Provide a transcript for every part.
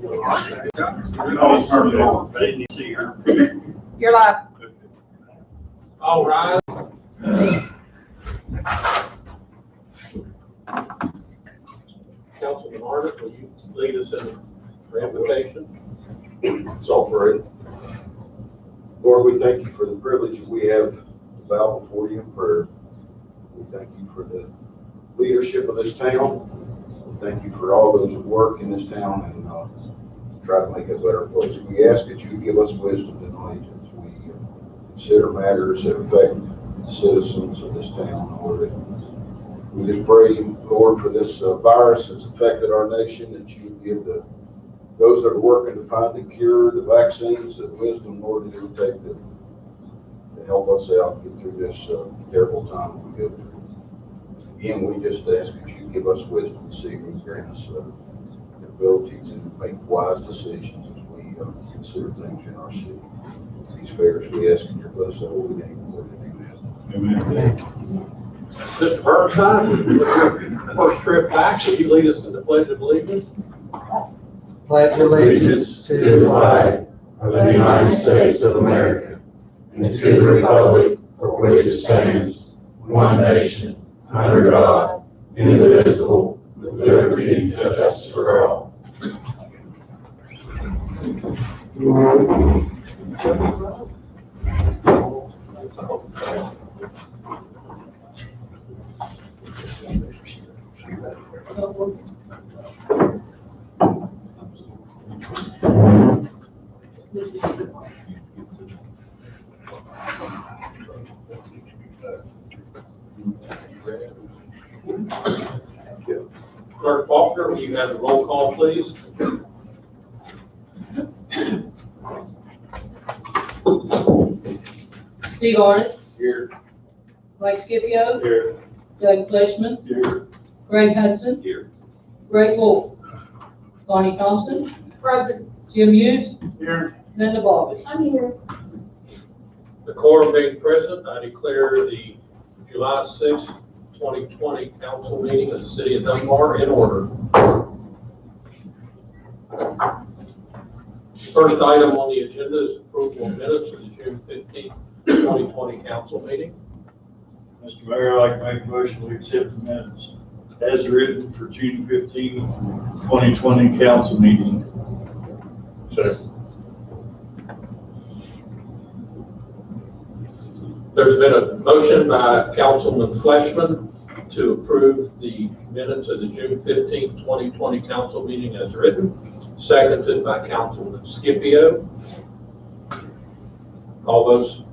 You're live. All rise. Councilman Arnott, will you lead us in the invocation? It's all great. Lord, we thank you for the privilege that we have to bow before you in prayer. We thank you for the leadership of this town. We thank you for all those that work in this town and try to make it a better place. We ask that you give us wisdom tonight as we consider matters that affect the citizens of this town, Lord. We just pray, Lord, for this virus that's affected our nation, that you give those that are working to find the cure, the vaccines, the wisdom, Lord, that it would take to help us out and get through this terrible time that we go through. Again, we just ask that you give us wisdom this evening, grant us the ability to make wise decisions as we consider things in our city. These favors we ask in your blessed holy name, Lord. Amen. Amen. Mr. Burnside, first trip back, will you lead us in the Pledge of Allegiance? Pledge allegiance to the flag of the United States of America and to the republic for which it stands, one nation, under God, indivisible, with liberty and justice for all. Clerk Faulkner, will you have the roll call, please? Steve Arnott, Here. Mike Scipio, Here. Doug Fleshman, Here. Greg Hudson, Here. Greg Wolf, Bonnie Thompson, Present. Jim Hughes, Here. Linda Bobbitt. I'm here. The quorum being present, I declare the July 6, 2020 council meeting of the city of Dunbar in order. First item on the agenda is approval of minutes of the June 15, 2020 council meeting. Mr. Mayor, I'd like to make a motion to accept the minutes as written for June 15, 2020 council meeting. Second. There's been a motion by Councilman Fleshman to approve the minutes of the June 15, 2020 council meeting as written, seconded by Councilman Scipio. All those,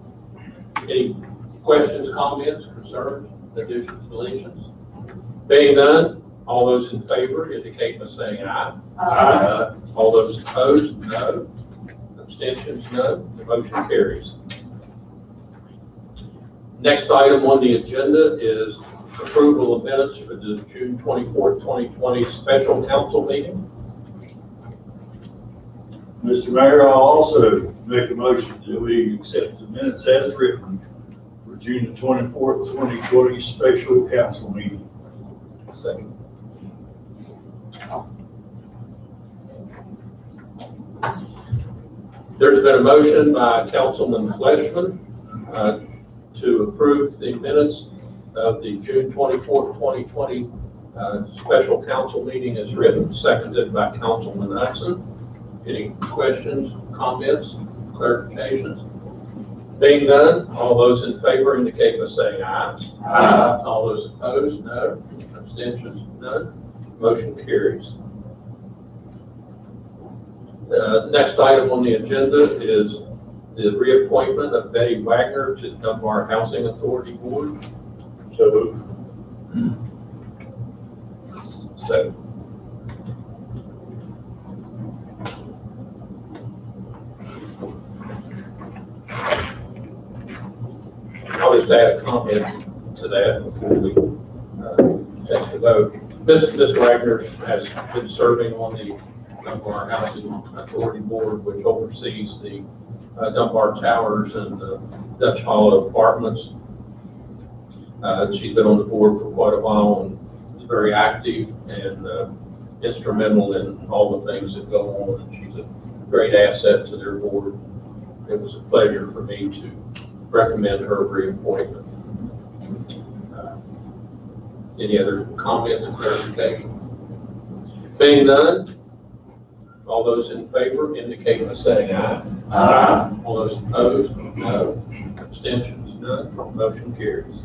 any questions, comments, concerns, additions, deletions? Being none, all those in favor indicate by saying aye. Aye. All those opposed, no. Abstentions, no. The motion carries. Next item on the agenda is approval of minutes for the June 24th, 2020 special council meeting. Mr. Mayor, I'll also make a motion that we accept the minutes as written for June the 24th, 2020 special council meeting. Second. There's been a motion by Councilman Fleshman to approve the minutes of the June 24th, 2020 special council meeting as written, seconded by Councilman Hudson. Any questions, comments, clarifications? Being none, all those in favor indicate by saying aye. Aye. All those opposed, no. Abstentions, none. Motion carries. Next item on the agenda is the reappointment of Betty Wagner to the Dunbar Housing Authority Board. So moved. Second. I'll just add a comment to that before we take the vote. Ms. Wagner has been serving on the Dunbar Housing Authority Board, which oversees the Dunbar Towers and the Dutch Hollow Apartments. She's been on the board for quite a while and is very active and instrumental in all the things that go on, and she's a great asset to their board. It was a pleasure for me to recommend her reappointment. Any other comments or clarification? Being none, all those in favor indicate by saying aye. Aye. All those opposed, no. Abstentions, none. Motion carries.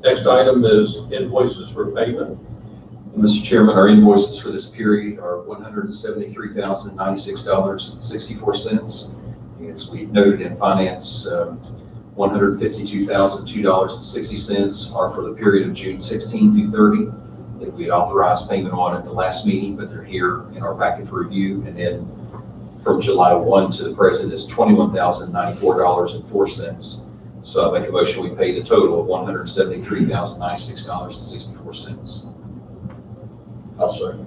Next item is invoices for payment. Mr. Chairman, our invoices for this period are $173,096.64. As we noted in finance, $152,002.60 are for the period of June 16 through 30 that we had authorized payment on at the last meeting, but they're here in our packet for review. And then from July 1 to the present is $21,094.04. So I make a motion we pay the total of $173,096.64. I'll second.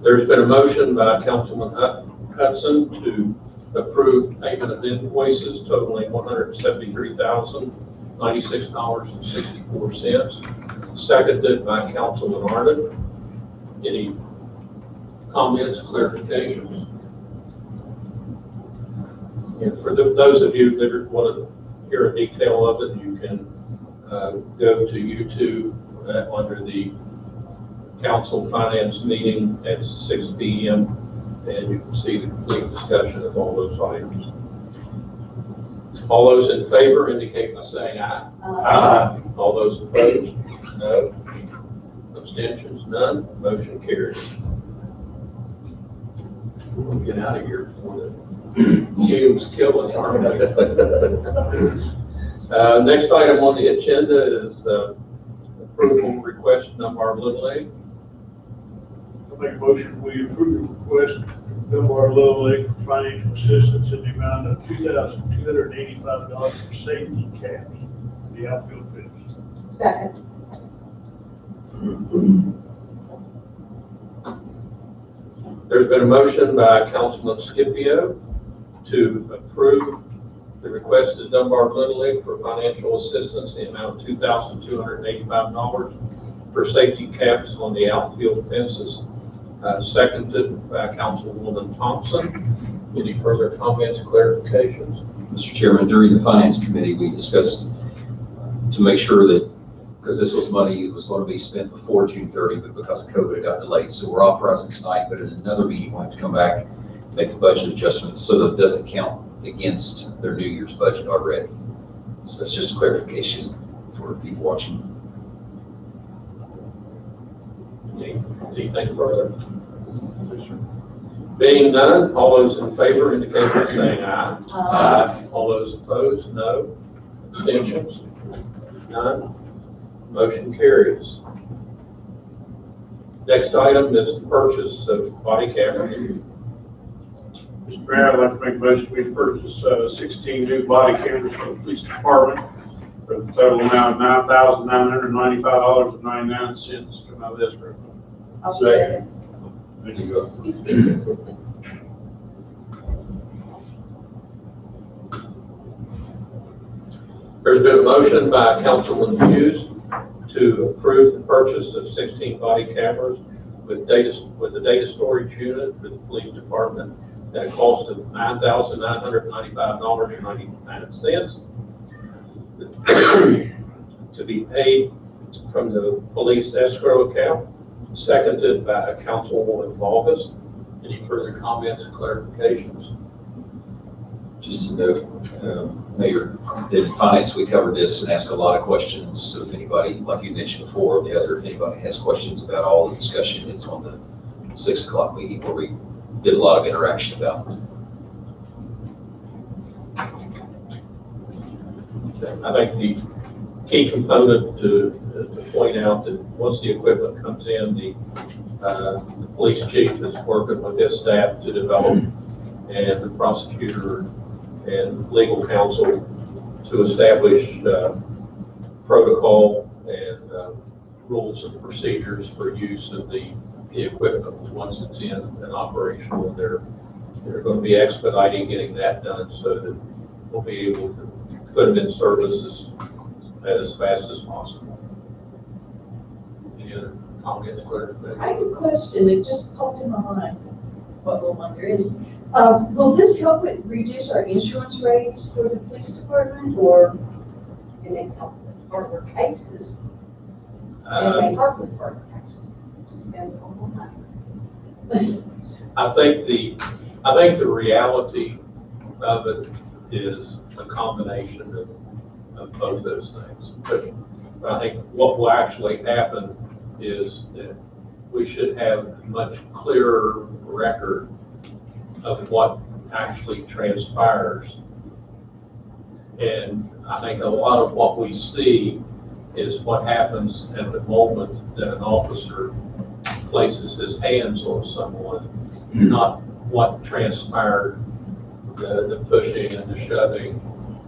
There's been a motion by Councilman Hudson to approve payment of invoices totaling $173,096.64, seconded by Councilman Arden. Any comments, clarifications? And for those of you that want to hear a detail of it, you can go to YouTube under the council finance meeting at 6 p.m. and you can see the complete discussion of all those items. All those in favor indicate by saying aye. Aye. All those opposed, no. Abstentions, none. Motion carries. We'll get out of here before the fumes kill us, aren't they? Next item on the agenda is approval request Dunbar Little League. I make a motion, we approve the request from Dunbar Little League for financial assistance in the amount of $2,285 for safety caps for the outfield fields. Second. There's been a motion by Councilman Scipio to approve the request of Dunbar Little League for financial assistance in the amount of $2,285 for safety caps on the outfield fences, seconded by Councilwoman Thompson. Any further comments, clarifications? Mr. Chairman, during the Finance Committee, we discussed to make sure that, because this was money that was going to be spent before June 30, but because of COVID, it got delayed. So we're authorizing tonight, but in another meeting, we'll have to come back, make the budget adjustments so that it doesn't count against their New Year's budget already. So that's just clarification for people watching. Anything further? Being none, all those in favor indicate by saying aye. Aye. All those opposed, no. Abstentions? None. Motion carries. Next item is the purchase of body cameras. Mr. Mayor, I'd like to make a motion, we purchase 16 new body cameras for the police department for the total amount of $9,995.99 come out of this room. I'll second. There you go. There's been a motion by Councilman Hughes to approve the purchase of 16 body cameras with a data storage unit for the police department at a cost of $9,995.99 to be paid from the police escrow account, seconded by Councilwoman August. Any further comments, clarifications? Just to note, Mayor, in finance, we covered this and asked a lot of questions. So if anybody, like you mentioned before, if anybody has questions about all the discussion, it's on the 6 o'clock meeting where we did a lot of interaction about it. I think the key component to point out that once the equipment comes in, the police chief is working with his staff to develop, and the prosecutor and legal counsel to establish protocol and rules and procedures for use of the equipment once it's in and operational. They're going to be expediting getting that done so that we'll be able to put them in service as fast as possible. Any other comments, Claire? I have a question that just popped in my mind. What I wonder is, will this help it reduce our insurance rates for the police department, or can it help with harder cases? And they help with harder cases. Just depends on what happens. I think the reality of it is a combination of both those things. But I think what will actually happen is that we should have a much clearer record of what actually transpires. And I think a lot of what we see is what happens at the moment that an officer places his hands on someone, not what transpired, the pushing and the shoving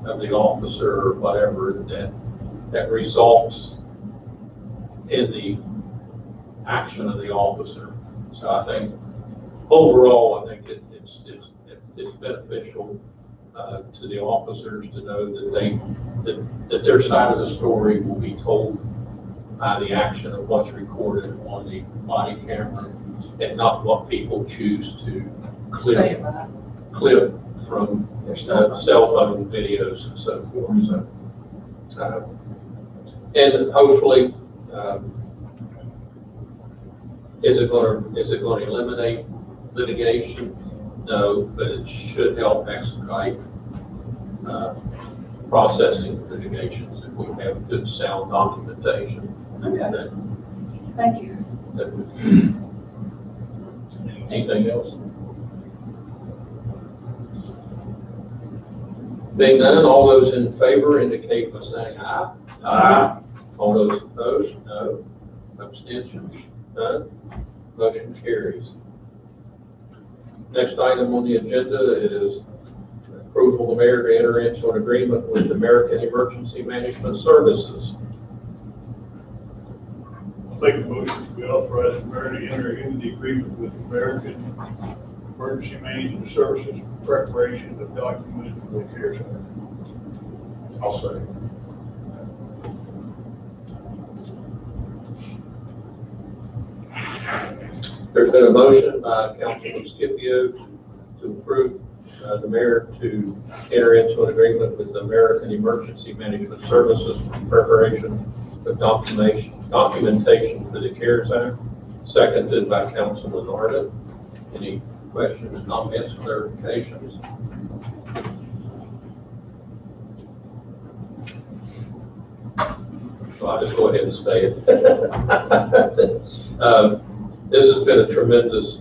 of the officer or whatever that results in the action of the officer. So I think overall, I think it's beneficial to the officers to know that their side of the story will be told by the action of what's recorded on the body camera, and not what people choose to clip from their cell phone videos and so forth. So, and hopefully, is it going to eliminate litigation? No, but it should help expedite processing litigations if we have good sound documentation. Okay. Thank you. Anything else? Being none, all those in favor indicate by saying aye. Aye. All those opposed, no. Abstention, none. Motion carries. Next item on the agenda is approval of the mayor to enter into an agreement with American Emergency Management Services. I'll make a motion to authorize the mayor to enter into the agreement with American Emergency Management Services for preparation of documents for the CARES Act. I'll say. There's been a motion by Councilman Scipio to approve the mayor to enter into an agreement with the American Emergency Management Services for preparation of documentation for the CARES Act, seconded by Councilman Arden. Any questions, comments, clarifications? So I'll just go ahead and say it. This has been a tremendous,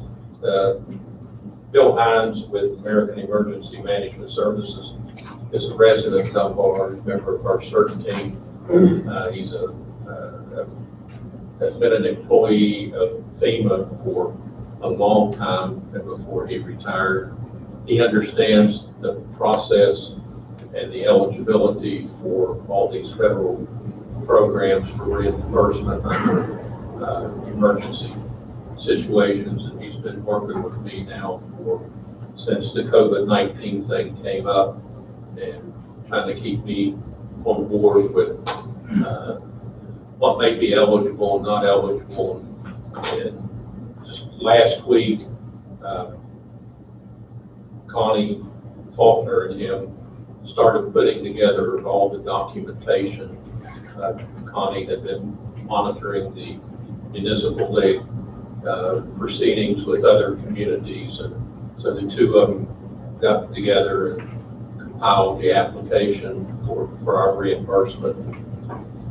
Bill Hines with American Emergency Management Services is a resident of Dunbar, member of our CERT team. He's has been an employee of FEMA for a long time before he retired. He understands the process and the eligibility for all these federal programs for reimbursement under emergency situations, and he's been working with me now since the COVID-19 thing came up, and trying to keep me on board with what may be eligible and not eligible. And just last week, Connie Faulkner and him started putting together all the documentation. Connie had been monitoring the municipal league proceedings with other communities, and so the two of them got together and compiled the application for our reimbursement.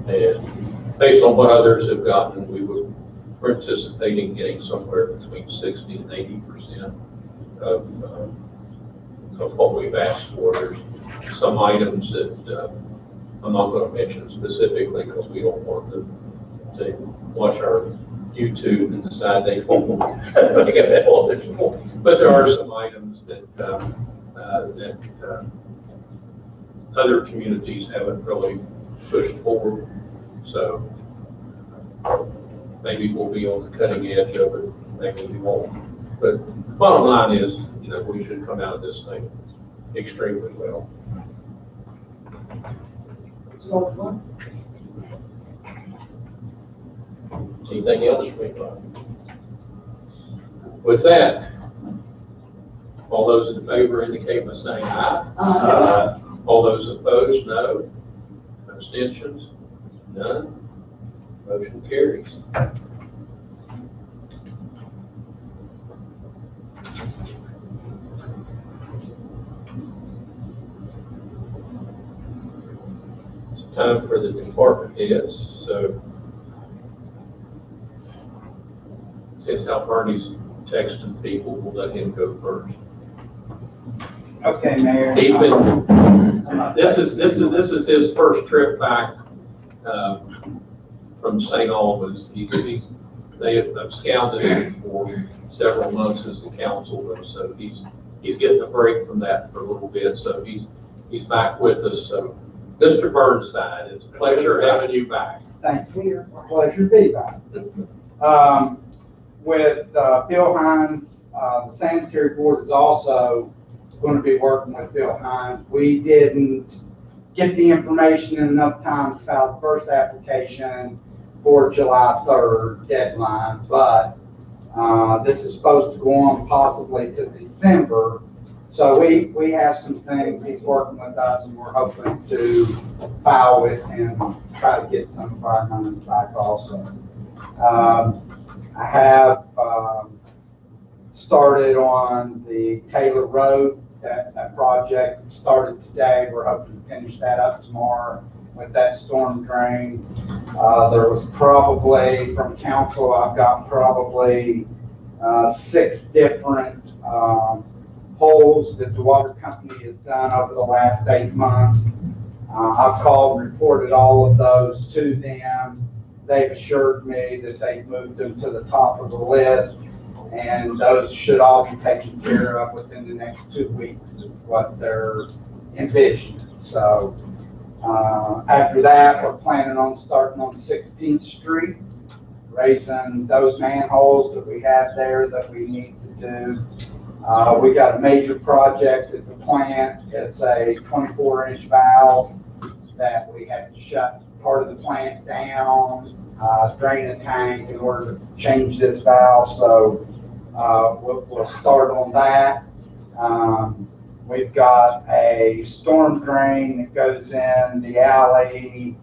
And based on what others have gotten, we're anticipating getting somewhere between 60 and 80% of what we've asked for. There's some items that I'm not going to mention specifically because we don't want them to watch our YouTube and decide they won't get eligible. But there are some items that other communities haven't really pushed forward. So maybe we'll be on the cutting edge of it, maybe we won't. But bottom line is, we should come out of this thing extremely well. So, one, Anything else from anybody? With that, all those in favor indicate by saying aye. All those opposed, no. Abstentions? None. Motion carries. It's time for the department heads, so since Alberni's texting people, we'll let him go first. Okay, Mayor. He's been, this is his first trip back, from St. Albans. They have scouted him for several months as the council, so he's getting a break from that for a little bit, so he's back with us. So, Mr. Burnside, it's a pleasure having you back. Thank you. Pleasure to be back. With Bill Hines, the sanitary board is also going to be working with Bill Hines. We didn't get the information in enough time to file the first application for July 3rd deadline, but this is supposed to go on possibly to December. So we have some things, he's working with us, and we're hoping to file with him, try to get some of our money back also. I have started on the Taylor Road. That project started today. We're hoping to finish that up tomorrow with that storm drain. There was probably, from council, I've got probably 6 different holes that the water company has done over the last 8 months. I've called and reported all of those to them. They've assured me that they've moved them to the top of the list, and those should all be taken care of within the next 2 weeks is what they're envisioning. So after that, we're planning on starting on 16th Street, raising those manholes that we have there that we need to do. We got a major project at the plant. It's a 24-inch valve that we had to shut part of the plant down, drain a tank in order to change this valve. So we'll start on that. We've got a storm drain that goes in the alley,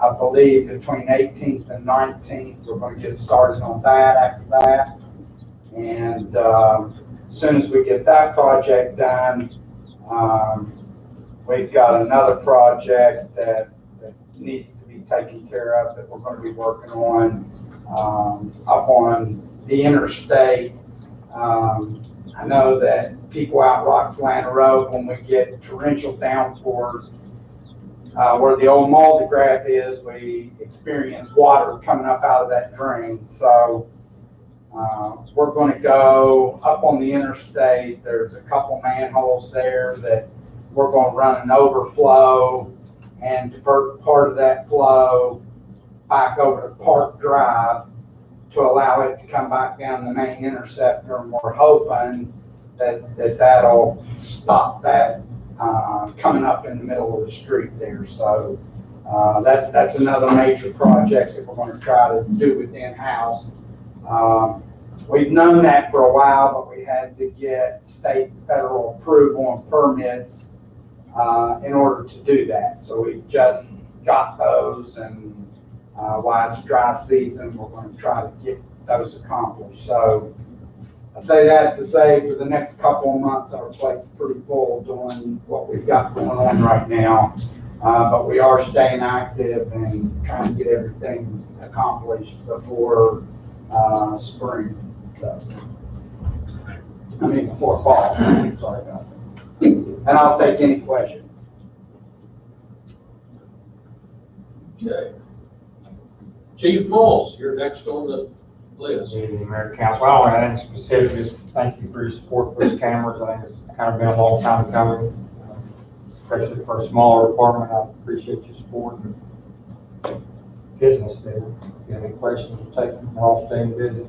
I believe between 18th and 19th. We're going to get started on that after that. And as soon as we get that project done, we've got another project that needs to be taken care of that we're going to be working on up on the interstate. I know that people out Roxland Road, when we get torrential downpours, where the old multigraph is, we experience water coming up out of that drain. So we're going to go up on the interstate. There's a couple manholes there that we're going to run an overflow and divert part of that flow back over to Park Drive to allow it to come back down the main interceptor. And we're hoping that'll stop that coming up in the middle of the street there. So that's another major project that we're going to try to do within house. We've known that for a while, but we had to get state and federal approval and permits in order to do that. So we just got those, and while it's dry season, we're going to try to get those accomplished. So I say that to say for the next couple of months, our plate's pretty full doing what we've got going on right now. But we are staying active and trying to get everything accomplished before spring. So, before fall. Sorry about that. And I'll take any questions. Okay. Chief Moles, you're next on the list. Good evening, Mayor and Council. I don't have anything specific, just thank you for your support for these cameras. I think it's kind of been a long time coming, especially for a smaller department. I appreciate your support and business there. If you have any questions, we'll take them. We're all staying busy.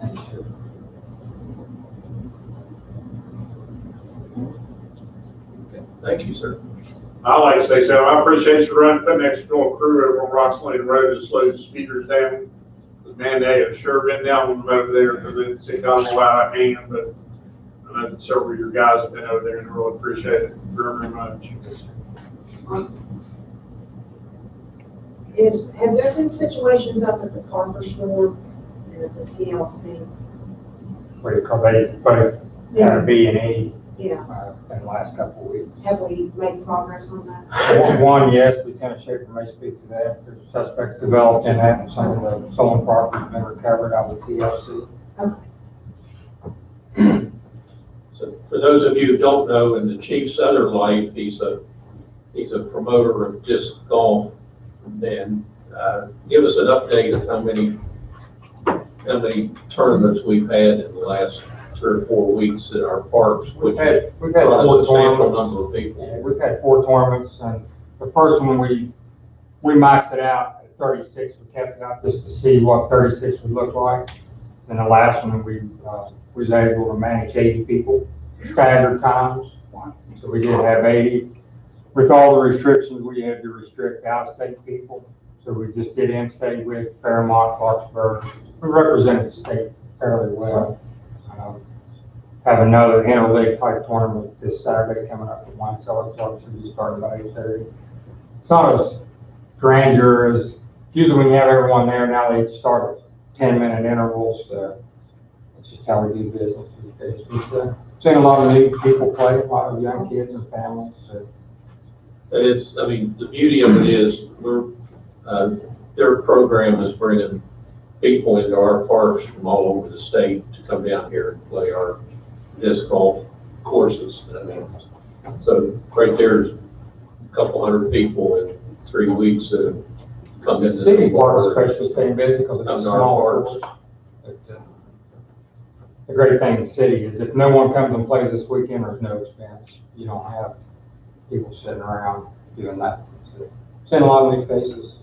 Thank you, sir. Thank you, sir. I like to say, so I appreciate you putting extra crew over on Rocks Lane Road to slow the speeders down. Because man, they have sure been down on them over there because it's gotten a lot out of hand, but I know that several of your guys have been over there and I really appreciate it very much. Have there been situations up at the Carver store and at the TLC? What do you call they both had a B and E Yeah, in the last couple of weeks. have we made progress on that? One, yes, Lieutenant Schaefer may speak to that. There's suspects developed in that, and some of the stolen property has been recovered out of the TLC. Okay. So for those of you who don't know, in the Chief Southern life, he's a promoter of disc golf. And give us an update of how many tournaments we've had in the last 3 or 4 weeks at our parks, which We've had brought a 4 substantial tournaments. number of people. Yeah, we've had 4 tournaments, and the first one we maxed it out at 36. We kept it out just to see what 36 would look like. And the last one we was able to manage 80 people staggered times. So we did have 80. With all the restrictions, we had to restrict out-of-state people. So we just did in-state with Fairmont, Clarksburg. We represented the state fairly well. Have another interleague type tournament this Saturday coming up at Wine Cellar Club, should be starting by 8:30. It's not as grandeur as, usually when you have everyone there, now they start at 10-minute intervals. It's just how we do business these days. But, seeing a lot of new people play, a lot of young kids and families. So. I mean, the beauty of it is their program is bringing people into our parks from all over the state to come down here and play our disc golf courses. I mean, so right there's a couple hundred people in 3 weeks that have come The in. city park especially staying busy because it's a small course. The great thing in the city is if no one comes and plays this weekend, there's no expense. You don't have people sitting around doing that. So, seeing a lot of new faces.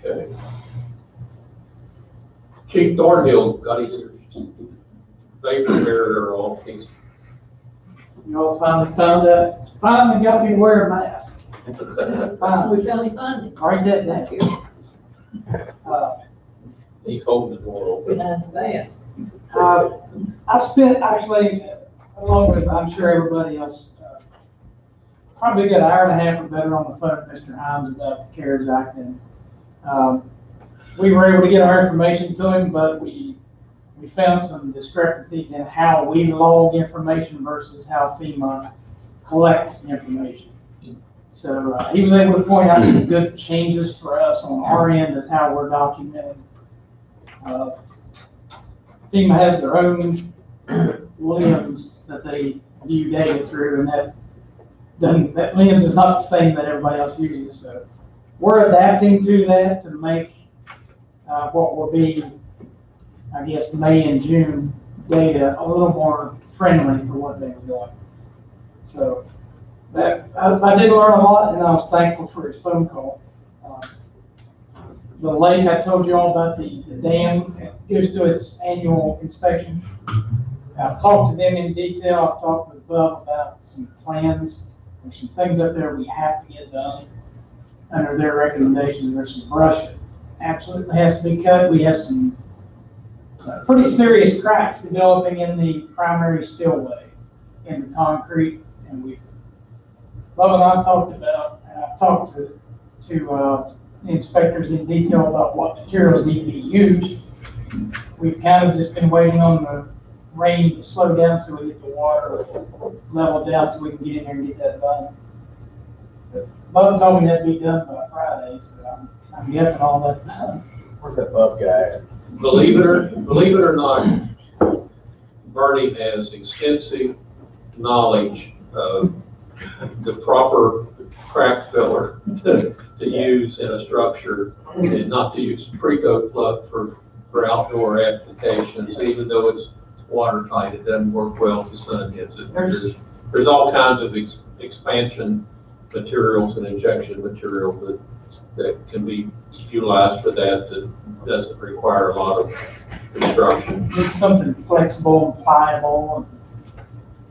Okay. Chief Thornhill got his favorite barrier off. You all finally finally got me to wear a mask. Finally, We finally found it. write that down. Thank you. He's holding the door open. Behind the mask. I spent actually, along with, I'm sure everybody else, probably a good hour and a half or better on the phone with Mr. Hines about the CARES Act. And we were able to get our information to him, but we found some discrepancies in how we log information versus how FEMA collects information. So he was able to point out some good changes for us on our end as how we're documenting. FEMA has their own lens that they view data through, and that lens is not the same that everybody else uses. So we're adapting to that to make what will be, I guess, May and June data a little more friendly for what they were doing. So that I did learn a lot, and I was thankful for his phone call. The lake, I told you all about the dam, goes to its annual inspection. I've talked to them in detail. I've talked with Bub about some plans. There's some things up there we have to get done under their recommendations. There's some brush that absolutely has to be cut. We have some pretty serious cracks developing in the primary spillway in the concrete. And Bub and I talked about, and I've talked to inspectors in detail about what materials need to be used. We've kind of just been waiting on the rain to slow down so we get the water level down so we can get in there and get that done. Bub told me that'd be done by Friday, so I'm guessing all that's done. Where's that Bub guy? Believe it or not, Bernie has extensive knowledge of the proper crack filler to use in a structure, and not to use pre-coat plug for outdoor applications, even though it's watertight. It doesn't work well if the sun hits it. There's all kinds of expansion materials and injection material that can be utilized for that doesn't require a lot of construction. It's something flexible and pliable.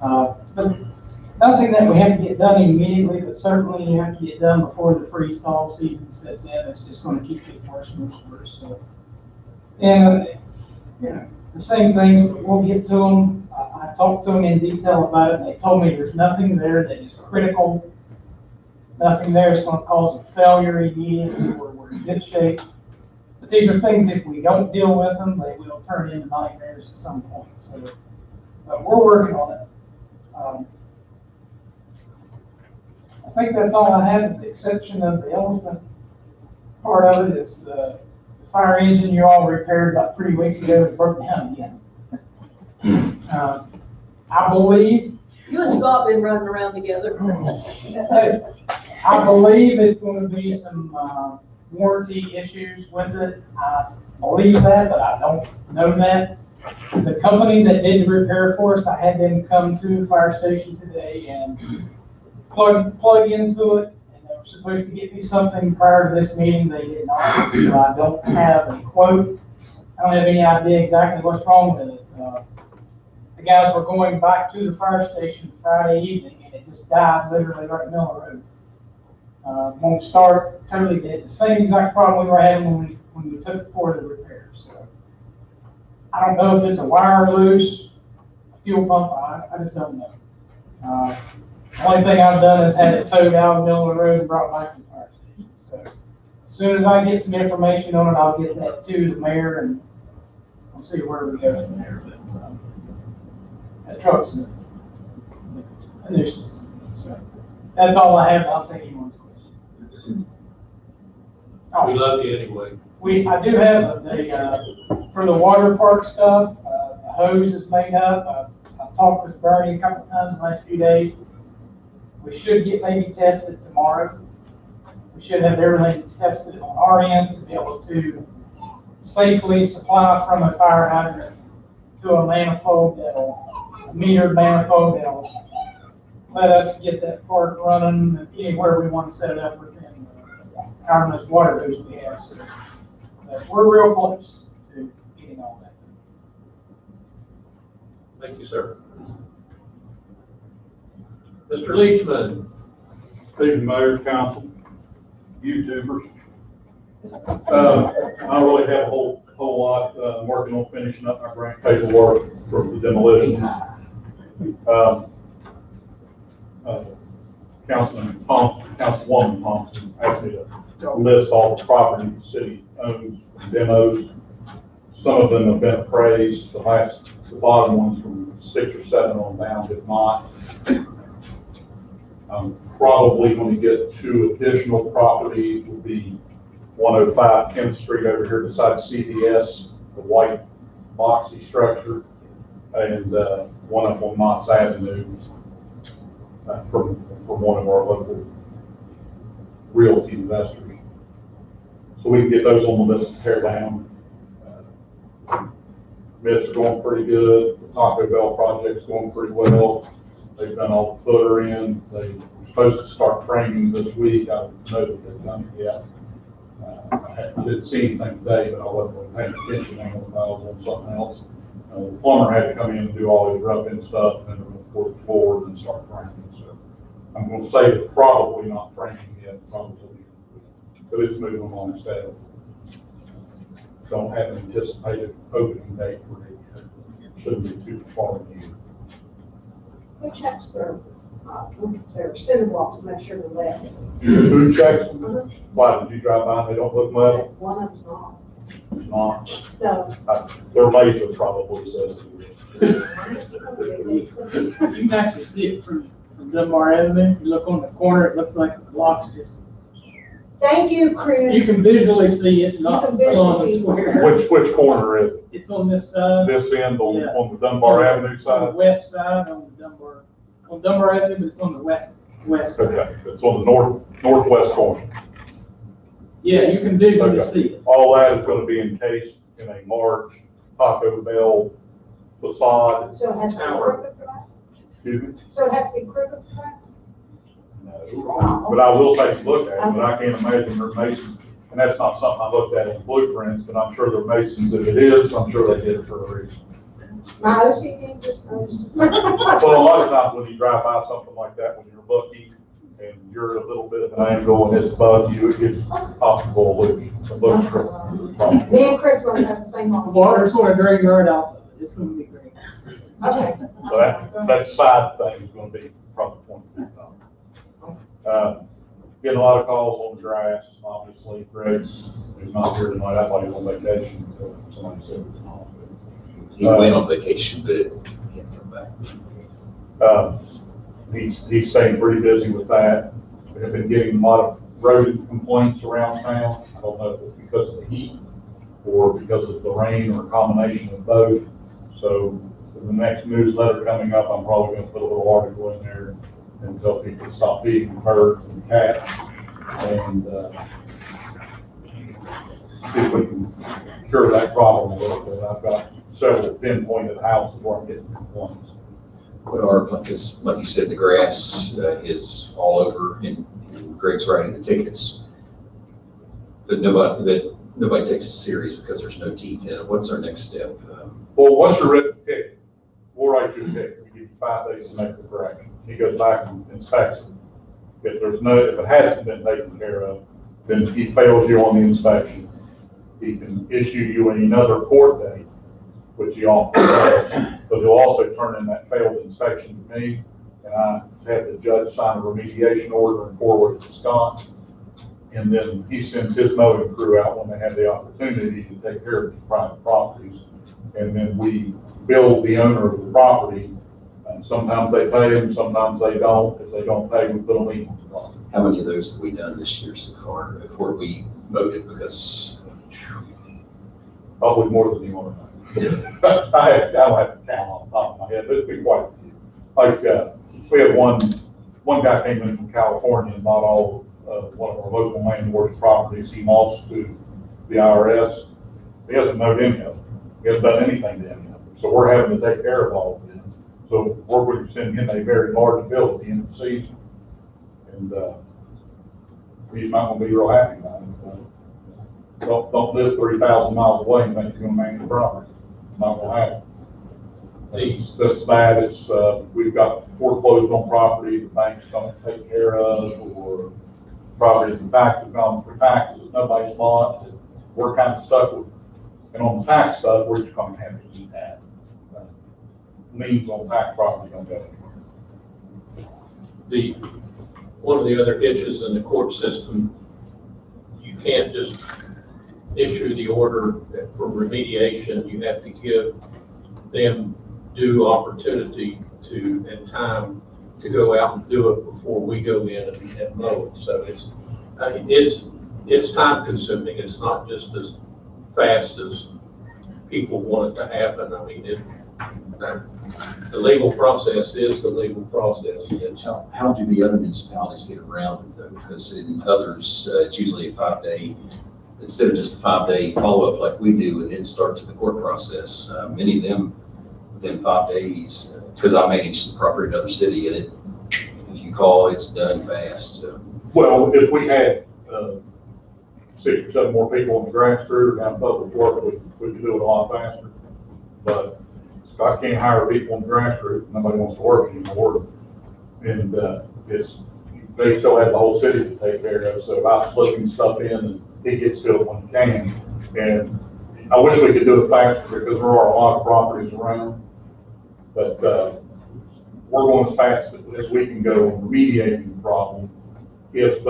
But nothing that we have to get done immediately, but certainly you have to get done before the freeze thaw season sets in. It's just gonna keep getting worse and worse and worse, so. And, the same things, but we'll get to them. I talked to them in detail about it, and they told me there's nothing there that is critical. Nothing there is gonna cause a failure immediately, we're in good shape. But these are things, if we don't deal with them, they will turn into nightmares at some point, so. But we're working on it. I think that's all I have, with the exception of the elephant part of it is the fire engine you all repaired about 3 weeks ago is broken down again. I believe, You and Scott been running around together. I believe it's going to be some warranty issues with it. I believe that, but I don't know that. The company that did the repair for us, I had them come to the fire station today and plug into it. And they were supposed to get me something prior to this meeting. They did not, so I don't have a quote. I don't have any idea exactly what's wrong with it. The guys were going back to the fire station Friday evening and it just died literally right in the middle of the road. Won't start, totally dead. The same exact problem we were having when we took it for the repair. So I don't know if it's a wire loose, a fuel pump, I just don't know. The only thing I've done is had it towed out in the middle of the road and brought back to the fire station. So as soon as I get some information on it, I'll get that to the mayor and we'll see where we go from there. But, that truck's a nuisance. So that's all I have. I'll take anyone's question. We love you anyway. I do have for the water park stuff, the hose is made up. I've talked with Bernie a couple times in the last few days. We should get maybe tested tomorrow. We should have everything tested on our end to be able to safely supply from a fire hydrant to a manifold a metered manifold that'll let us get that park running anywhere we want to set it up within however much water hose we have. So we're real close to getting all that done. Thank you, sir. Mr. Leishman. Stephen Mayor, Council, YouTubers. I don't really have a whole lot. I'm working on finishing up my grant paperwork for the demolition. Councilwoman Thompson asked me to list all the property the city owns, demos. Some of them have been appraised. The bottom ones from 6 or 7 on down did not. I'm probably going to get 2 additional properties. Will be 105 10th Street over here beside CVS, the white boxy structure, and one up on Knox Avenue from one of our local realty investors. So we can get those on the list to tear down. Bids are going pretty good. The Taco Bell project's going pretty well. They've done all the footer in. They were supposed to start framing this week. I don't know that they've done it yet. I didn't see anything today, but I wasn't really paying attention. I was on something else. The plumber had to come in and do all his rough-in stuff, and then we're going to put it forward and start framing. So I'm going to say that probably not framing yet, probably, but it's moving along steadily. Don't have an anticipated opening date for it. It shouldn't be too far in the year. Who checks their cinder blocks to make sure they're lead? Who checks them? Why, did you drive by and they don't look level? One of them's not. It's not. No. Their laser probably says You can actually see it from Dunbar Avenue. If you look on the corner, it looks like the blocks just. Thank you, Chris. You can visually see it's not You can visually plumb see and square. Which corner is it? It's on this side. This end on, Yeah. on the Dunbar Avenue On the side? west side, on Dunbar Avenue, but it's on the west side. Okay, it's on the northwest corner. Yeah, you can visually Okay. see it. All that is going to be encased in a large Taco Bell facade. So it has to be crooked for that? Excuse me? So it has to be crooked for that? No, but I will take a look at it, but I can't imagine they're masons. And that's not something I looked at in blueprints, but I'm sure they're masons. If it is, I'm sure they did it for a reason. My OCD just goes. Well, a lot of times when you drive by something like that, when you're lucky and you're a little bit of an angle and it's above you, it gives optical illusion. It looks great. Me and Chris must have the same one. Water's going to drain right out of it. It's going to be great. Okay. So that side thing is gonna be probably $20,000. Getting a lot of calls on the grass, obviously. Greg's is not here tonight. I thought he was on vacation, so somebody said he was off. He went on vacation, but it can't come back. He's staying pretty busy with that. We have been getting a lot of rodent complaints around town. I don't know if it's because of the heat or because of the rain or a combination of both. So the next newsletter coming up, I'm probably gonna put a little article in there and tell people to stop feeding birds and cats and see if we can cure that problem a little bit. I've got several pinpointed houses where I'm getting complaints. What are, because like you said, the grass is all over and Greg's writing the tickets. But nobody takes it serious because there's no teeth in it. What's our next step? Well, once you're written a ticket, we'll write you a ticket. We give you 5 days to make the correction. He goes back and inspects it. If it hasn't been taken care of, then he fails you on the inspection. He can issue you another court date, which he often does, but he'll also turn in that failed inspection to me, and I have the judge sign a remediation order and forward it to Scott. And then he sends his mowing crew out when they have the opportunity to take care of the private properties. And then we bill the owner of the property. And sometimes they pay them, sometimes they don't. If they don't pay, we put a lien on the property. How many of those have we done this year so far before we voted? Because Probably more than you want to know. I don't have to count off the top of my head, but it's been quite a few. Like, we had one guy came in from California and bought all one of our local landlords' properties. He lost to the IRS. He hasn't mowed any of them. He hasn't done anything to any of them. So we're having to take care of all of them. So we're going to send him a very large bill at the end of the season. And he's not going to be real happy about it. Don't live 3,000 miles away and think you're going to manage the property. Not going to happen. That's bad. It's, we've got foreclosed on property the bank's going to take care of, or property the tax has gone for taxes that nobody's bought. We're kind of stuck with, and on the tax stuff, we're just going to have to eat that. Liens on tax property don't go anywhere. One of the other hitches in the court system, you can't just issue the order for remediation. You have to give them due opportunity and time to go out and do it before we go in and mow it. So it's time consuming. It's not just as fast as people want it to happen. I mean, the legal process is the legal process. how do the other municipalities get around it though? Because in others, it's usually a 5-day, instead of just a 5-day follow-up like we do and then start to the court process. Many of them within 5 days, because I manage the property in another city, and if you call, it's done fast. Well, if we had 6 or 7 more people on the grass crew or down public work, we could do it a lot faster. But I can't hire people on the grass crew. Nobody wants to work anymore. And they still have the whole city to take care of. So I'm slipping stuff in and he gets to it when he can. And I wish we could do it faster because there are a lot of properties around. But we're going as fast as we can go on remediating the problem. If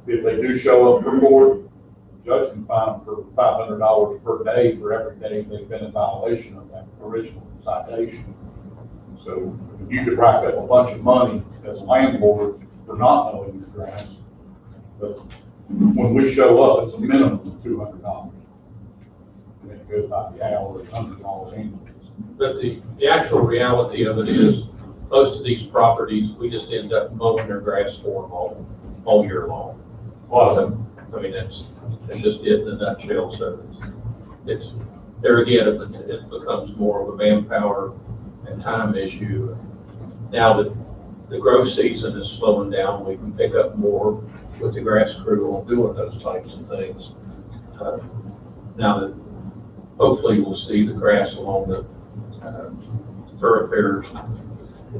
they do show up for court, the judge can fine them for $500 per day for every day they've been in violation of that original citation. So you could rack up a bunch of money as a landlord for not mowing the grass. But when we show up, it's a minimum of $200. And then it goes by the hour, $100 annually. But the actual reality of it is, most of these properties, we just end up mowing their grass for them all year long. A lot of them, I mean, that's just it in a nutshell. So it's there again, it becomes more of a manpower and time issue. Now that the growth season is slowing down, we can pick up more with the grass crew on doing those types of things. Now that hopefully we'll see the grass along the thoroughfares,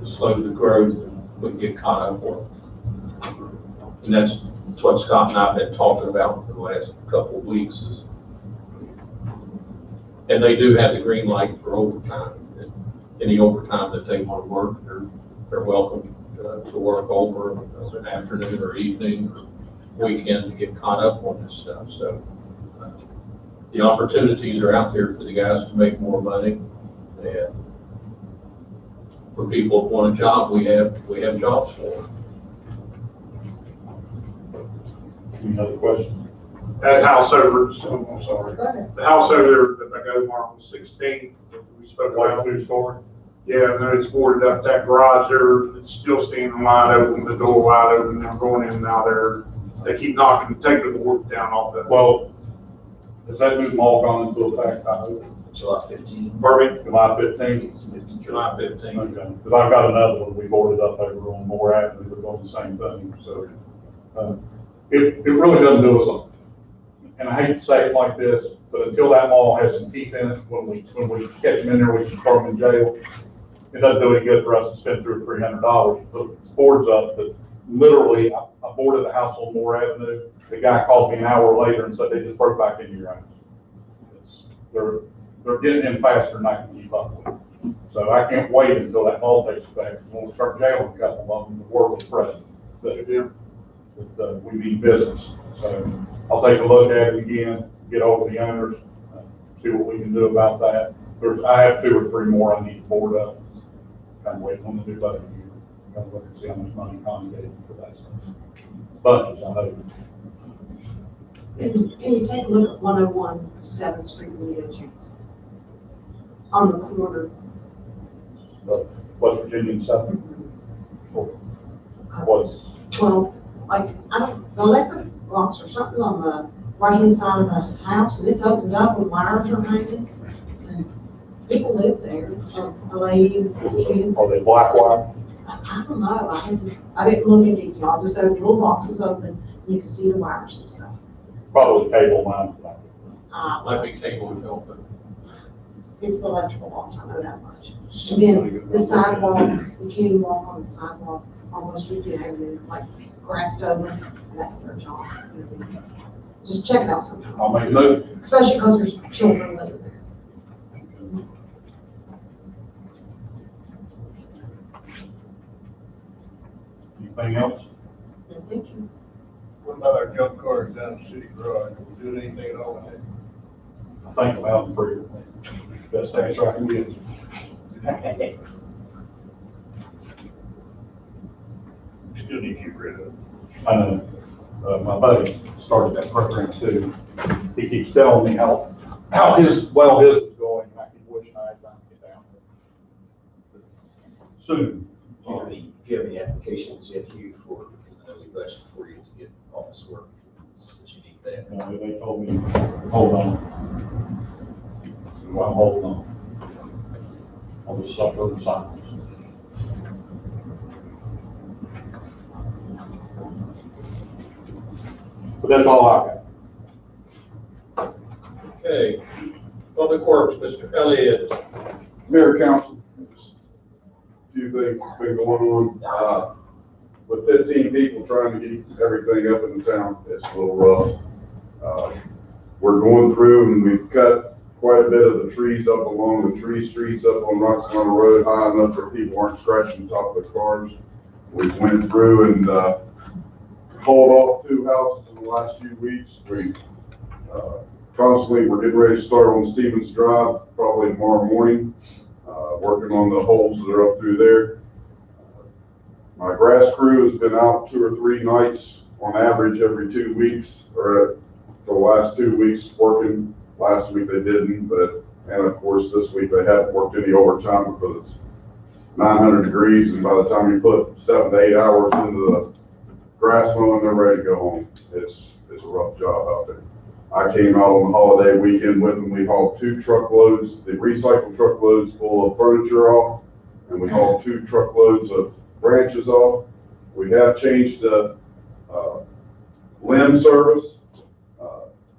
slow the growth, and we get caught up on. And that's what Scott and I have been talking about for the last couple of weeks is, and they do have the green light for overtime. Any overtime that they want to work, they're welcome to work over an afternoon or evening or weekend to get caught up on this stuff. So the opportunities are out there for the guys to make more money, and for people who want a job, we have jobs for them. Any other questions? That house over, oh, I'm sorry, Go ahead. the house over there that I go tomorrow on 16th, we spoke about. Like 2-story? Yeah, and then it's boarded up, that garage there, it's still standing wide open, the door wide open, they're going in and out there. They keep knocking, taking the board down off the. Well, has that new mall gone into effect? I hope? July 15th. Pardon me? July 15th? It's 15th. July 15th. Okay, because I've got another one, we boarded up over on Moore Avenue, we're doing the same thing, so. It really doesn't do us something. And I hate to say it like this, but until that mall has some teeth in it, when we catch them in there, we can throw them in jail. It doesn't do any good for us to spend $200 or $300 to put boards up that literally, I boarded the house on Moore Avenue. The guy called me an hour later and said they just broke back into your house. They're getting in faster than I can keep up with. So I can't wait until that mall takes effect. We'll start jailing a couple of them, the word was spread that we need business. So I'll take a look at it again, get over the owners, see what we can do about that. I have 2 or 3 more I need to board up. Kind of waiting on the new budget year. Kind of look and see how much money congregated for that stuff. Budgets, I hope. Can you take a look at 101 7th Street when you get a chance? On the corner. West Virginia and stuff. What's, Well, like, I don't, the electric box or something on the right-hand side of the house, and it's opened up and wires are hanging. And people live there, a lady and kids. are they black wire? I don't know, I didn't look in detail, I just opened little boxes open, and you can see the wires and stuff. Probably cable lines. Might be cable helping. It's the electrical box, I know that much. And then the sidewalk, you can't even walk on the sidewalk on West Virginia Avenue, it's like grassed over, and that's their job. Just check it out sometime, I'll make a note. especially because there's children living there. Anything else? And thank you. What about our junk cars down the city garage? Are we doing anything at all with that? I think about them frequently. Best answer I can get. We still need to get rid of it. I know, my buddy started that program too. He keeps telling me how his is going, and I keep wishing I had time to get down there. Soon. Do you have any applications yet, Hugh, for, because I know we budgeted for you to get office work, since you need that. They told me, hold on. So I'm holding on. I'll just suffer in silence. But that's all I got. Okay. Public Works, Mr. Elliott. Mayor, council, a few things that's been going on. With 15 people trying to keep everything up in the town, it's a little rough. We're going through and we've cut quite a bit of the trees up along the tree streets up on Roxanna Road, high enough where people aren't scratching the top of their cars. We went through and hauled off 2 houses in the last few weeks. We constantly, we're getting ready to start on Stevens Drive probably tomorrow morning, working on the holes that are up through there. My grass crew has been out 2 or 3 nights on average every 2 weeks, or for the last 2 weeks working. Last week they didn't, and of course this week they haven't worked any overtime because it's 900 degrees, and by the time you put 7 to 8 hours into the grass mowing, they're ready to go home. It's a rough job out there. I came out on the holiday weekend with them. We hauled 2 truckloads, the recycled truckloads full of furniture off, and we hauled 2 truckloads of branches off. We have changed the limb service.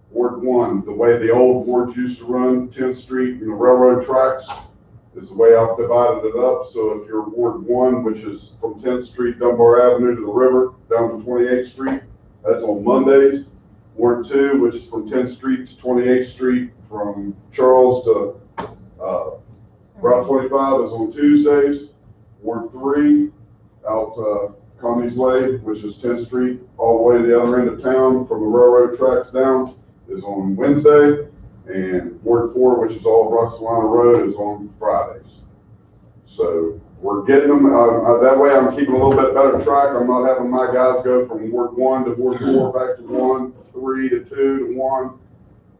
Ward 1, the way the old wards used to run 10th Street and the railroad tracks is the way I've divided it up. So if you're Ward 1, which is from 10th Street, Dunbar Avenue to the river, down to 28th Street, that's on Mondays. Ward 2, which is from 10th Street to 28th Street, from Charles to Route 25 is on Tuesdays. Ward 3, out Connie's Way, which is 10th Street, all the way to the other end of town, from the railroad tracks down, is on Wednesday. And Ward 4, which is all of Roxalana Road, is on Fridays. So we're getting them, that way I'm keeping a little bit better track. I'm not having my guys go from Ward 1 to Ward 4, back to 1, 3 to 2 to 1.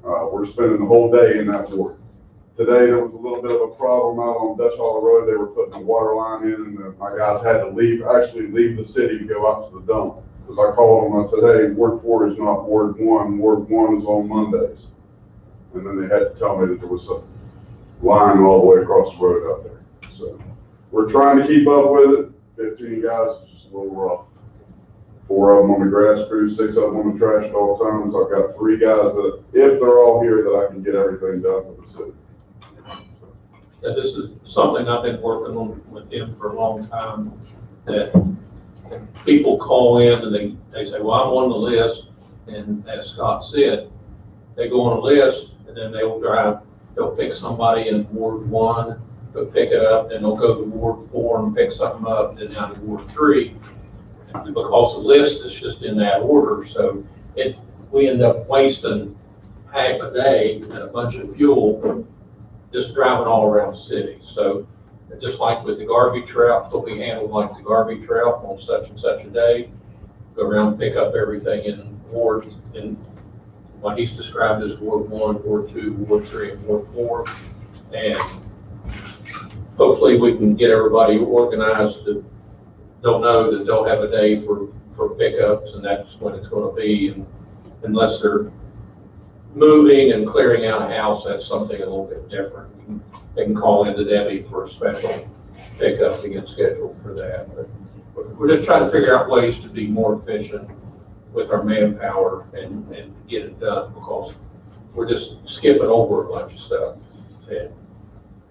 We're spending the whole day in that ward. Today, there was a little bit of a problem out on Dutch Hollow Road. They were putting a water line in, and my guys had to actually leave the city to go out to the dump. Because I called them, I said, hey, Ward 4 is not Ward 1. Ward 1 is on Mondays. And then they had to tell me that there was a line all the way across the road out there. So we're trying to keep up with it. 15 guys is just a little rough. 4 of them on the grass crew, 6 of them on the trash at all times. I've got 3 guys that, if they're all here, that I can get everything done for the city. Yeah, this is something I've been working on with him for a long time, that people call in and they say, well, I'm on the list. And as Scott said, they go on a list and then they'll pick somebody in Ward 1, they'll pick it up, then they'll go to Ward 4 and pick something up, then down to Ward 3. And because the list is just in that order, so we end up wasting half a day and a bunch of fuel just driving all around the city. So just like with the garbage route, it'll be handled like the garbage route on such and such a day. Go around, pick up everything in Ward, in what he's described as Ward 1, Ward 2, Ward 3, and Ward 4. And hopefully we can get everybody organized to, they'll know that they'll have a day for pickups, and that's when it's going to be. And unless they're moving and clearing out a house, that's something a little bit different. They can call into Debbie for a special pickup to get scheduled for that. But we're just trying to figure out ways to be more efficient with our manpower and get it done, because we're just skipping over a bunch of stuff. And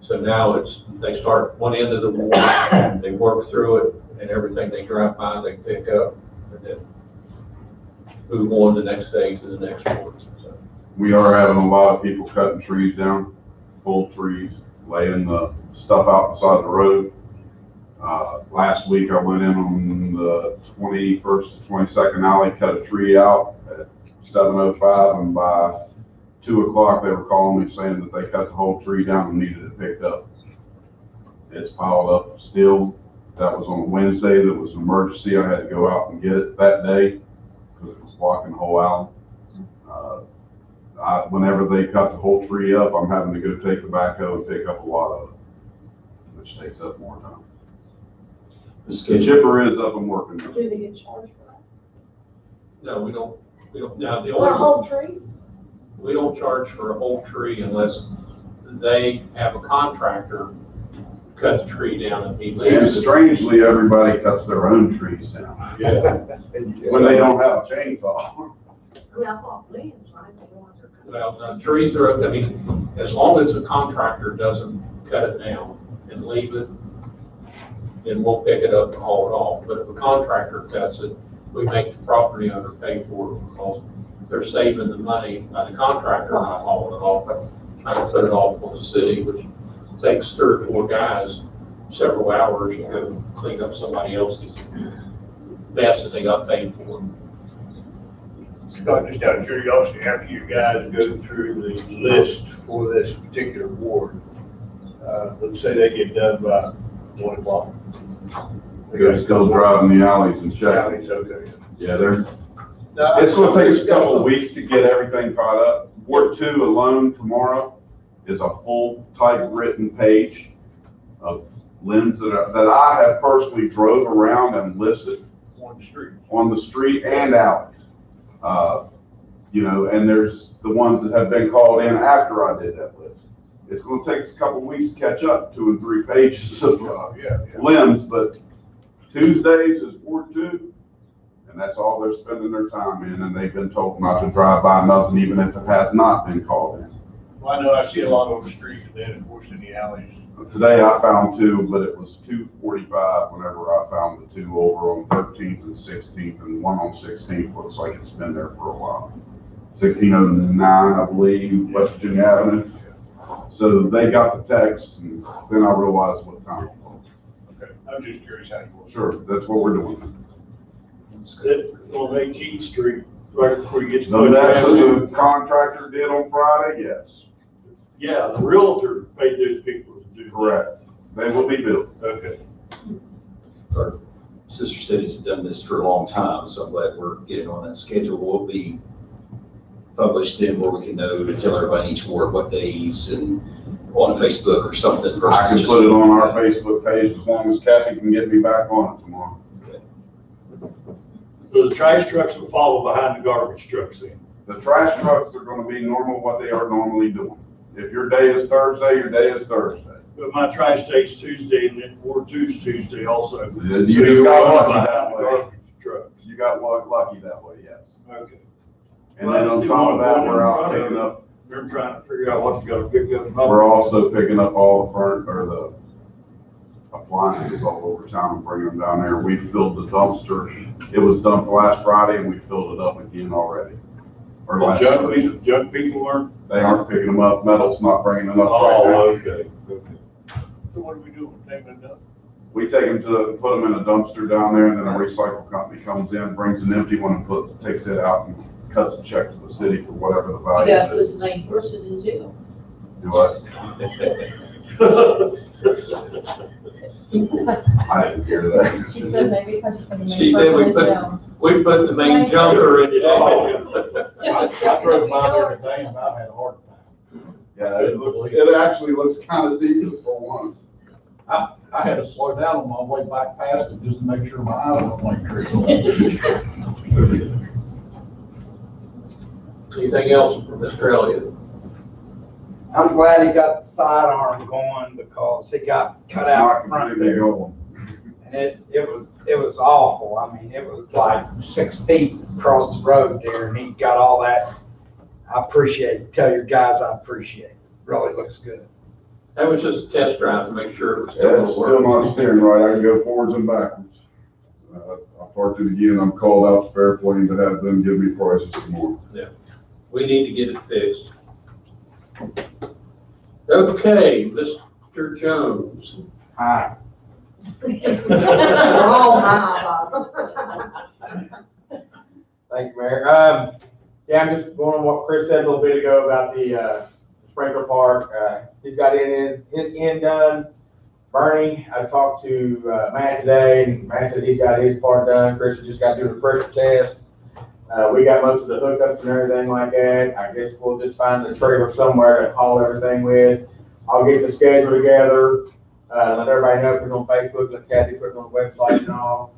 so now they start one end of the ward, they work through it, and everything they drive by, they pick up, and then move on the next day to the next ward. So. We are having a lot of people cutting trees down, full trees, laying the stuff out beside the road. Last week I went in on the 21st to 22nd alley, cut a tree out at 7:05, and by 2 o'clock they were calling me saying that they cut the whole tree down and needed it picked up. It's piled up still. That was on Wednesday. That was an emergency. I had to go out and get it that day because it was blocking the whole alley. Whenever they cut the whole tree up, I'm having to go take the backhoe and pick up a lot of it, which takes up more time. The chipper is up and working. Do they get charged for that? No, we don't. Now, the For a only, whole tree? we don't charge for a whole tree unless they have a contractor cut the tree down and he And leaves it. strangely, everybody cuts their own trees down. Yeah. When they don't have a chainsaw. I mean, I thought limbs, right? The ones that are cut. Well, trees are, I mean, as long as the contractor doesn't cut it down and leave it, then we'll pick it up and haul it off. But if a contractor cuts it, we make the property owner pay for it, because they're saving the money by the contractor not hauling it off, but trying to put it off on the city, which takes 3 or 4 guys several hours to go clean up somebody else's mess that they got paid for. Scott, just out of curiosity, after you guys go through the list for this particular ward, let's say they get done by 1 o'clock. They're still driving the alleys and checking. It's okay. Yeah, it's gonna take us a couple of weeks to get everything caught up. Ward 2 alone tomorrow is a full typewritten page of limbs that I have personally drove around and listed on the street and alleys. And there's the ones that have been called in after I did that list. It's gonna take us a couple of weeks to catch up, 2 and 3 pages of limbs, but Tuesdays is Ward 2, and that's all they're spending their time in, and they've been told not to drive by nothing, even if it has not been called in. Well, I know I see a lot on the street, and then of course in the alleys, Today I found two, but it was 2:45 whenever I found the two over on 13th and 16th, and one on 16th looks like it's been there for a while. 1609, I believe, West Virginia Avenue. So they got the text, and then I realized what time it was. Okay, I'm just curious how you work. Sure, that's what we're doing. That, on 18th Street, right before you get to. So that's what the contractor did on Friday, yes. Yeah, the realtor paid those people to do that. Correct. They will be billed. Okay. Our sister cities have done this for a long time, so I'm glad we're getting on that schedule. Will be published then where we can know to tell everybody in each ward what days and on Facebook or something. I can put it on our Facebook page as long as Kathy can get me back on it tomorrow. So the trash trucks will follow behind the garbage trucks then? The trash trucks are gonna be normal, what they are normally doing. If your day is Thursday, your day is Thursday. But my trash day's Tuesday and then Ward 2's Tuesday also. You just got lucky Behind that the way. garbage trucks. You got lucky that way, yes. Okay. And then on top of that, we're out picking up, We're trying to figure out what you gotta pick up. we're also picking up all the appliances all over town and bringing them down there. We filled the dumpster. It was dumped last Friday and we filled it up again already. Or last Thursday. Young people aren't? They aren't picking them up. Metal's not bringing them up right Oh, now. okay. So what do we do? Take them down? We take them put them in a dumpster down there, and then a recycle company comes in, brings an empty one and takes it out and cuts a check to the city for whatever the You value guys put is. the main person in jail. Do what? I didn't hear that. She said maybe if I should put the main She said person in jail. we put the main junker in jail. I drove by there today and I had a heart attack. Yeah, it actually looks kind of decent for once. I had to slow down on my way back past it just to make sure my eyes weren't like crazy. Anything else from Mr. Elliott? I'm glad he got the sidearm going because he got cut out in front Completely there. going. And it was awful. I mean, it was like 6 feet across the road there and he got all that. I appreciate it. Tell your guys I appreciate it. Really looks good. That was just a test drive to make sure it was Yeah, it's still still working. not steering right. I can go forwards and backwards. I parked it again. I'm called out to Fairplane to have them give me prices tomorrow. We need to get it fixed. Okay, Mr. Jones. Hi. We're all high, Bob. Thank you, Mayor. Yeah, I'm just going on what Chris said a little bit ago about the sprinkler park. He's got his end done. Bernie, I talked to Matt today, and Matt said he's got his part done. Chris has just got to do the pressure test. We got most of the hookups and everything like that. I guess we'll just find a trailer somewhere to haul everything with. I'll get the schedule together, let everybody know, put it on Facebook, let Kathy put it on the website and all.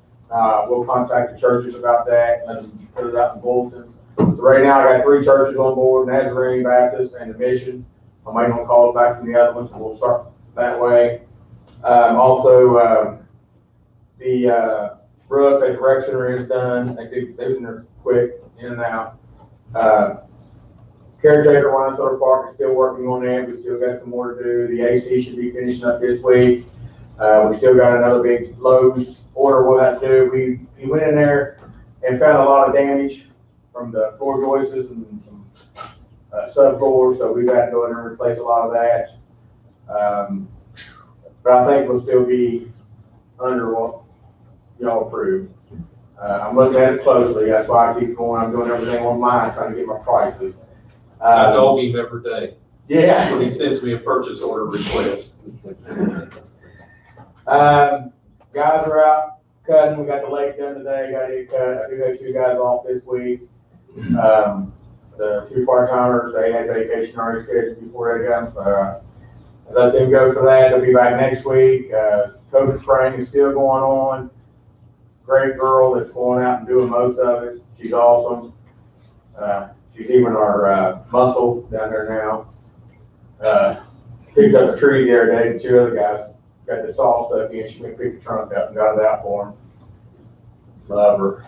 We'll contact the churches about that, let them put it out in bulletins. So right now, I got 3 churches on board, Nazarene Baptist and the Mission. I'm waiting on calls back from the other ones, so we'll start that way. Also, the roof at the rec center is done. They've been quick, in and out. Caretaker Wine Cellar Park is still working on that. We still got some more to do. The AC should be finishing up this week. We still got another big Lowe's order we'll have to do. We went in there and found a lot of damage from the floor joists and some subfloors, so we've got to go in there and replace a lot of that. But I think we'll still be under what y'all approved. I'm looking at it closely, that's why I keep going, I'm doing everything online, trying to get my prices. I dog him every day. Yeah. When he sends me a purchase order request. Guys are out cutting, we got the lake done today, got it cut, I do have 2 guys off this week. The 2 part-timers, they had vacation already scheduled before they got them, so I let them go for that, they'll be back next week. COVID spraying is still going on. Great girl that's going out and doing most of it, she's awesome. She's even our muscle down there now. Picked up a tree the other day, and 2 other guys got the saw stuck in, she went and picked the trunk up and got it out for them. Love her.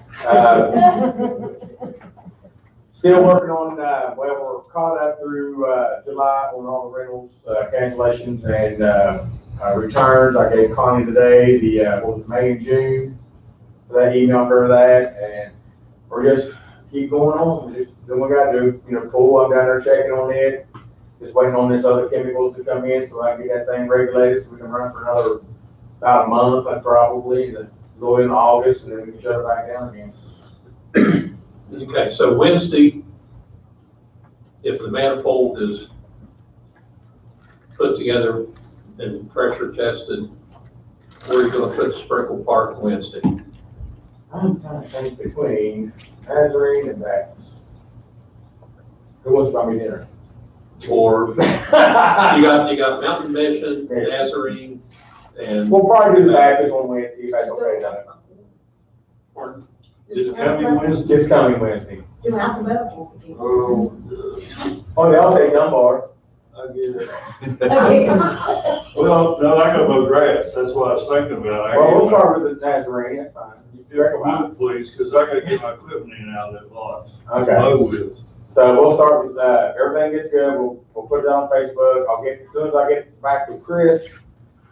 Still working on, well, we're caught up through July on all the rentals, cancellations, and returns. I gave Connie today what was May and June, for that email her that, and we're just keep going on, just doing what we gotta do, cool, I'm down there checking on it, just waiting on this other chemicals to come in so I can get that thing regulated, so we can run for another, about a month, probably, and then go into August, and then we can shut it back down again. Okay, so Wednesday, if the manifold is put together and pressure tested, where are you gonna put the sprinkle park Wednesday? I'm trying to think between Nazarene and Baptist. Who wants to buy me dinner? Or you got Mountain Mission, Nazarene, and. We'll probably do the Baptist on Wednesday, if that's okay, Doug. This coming Wednesday? This coming Wednesday. Do alphabetical. Oh, they all say Dunbar. I get it. Okay. Well, no, I got no grass, that's what I was thinking about. Well, we'll start with the Nazarene, that's fine. You do that one. Wood, please, because I gotta get my equipment in and out of that lot. Okay. Mow with. So we'll start with, everything gets good, we'll put it on Facebook, as soon as I get back with Chris,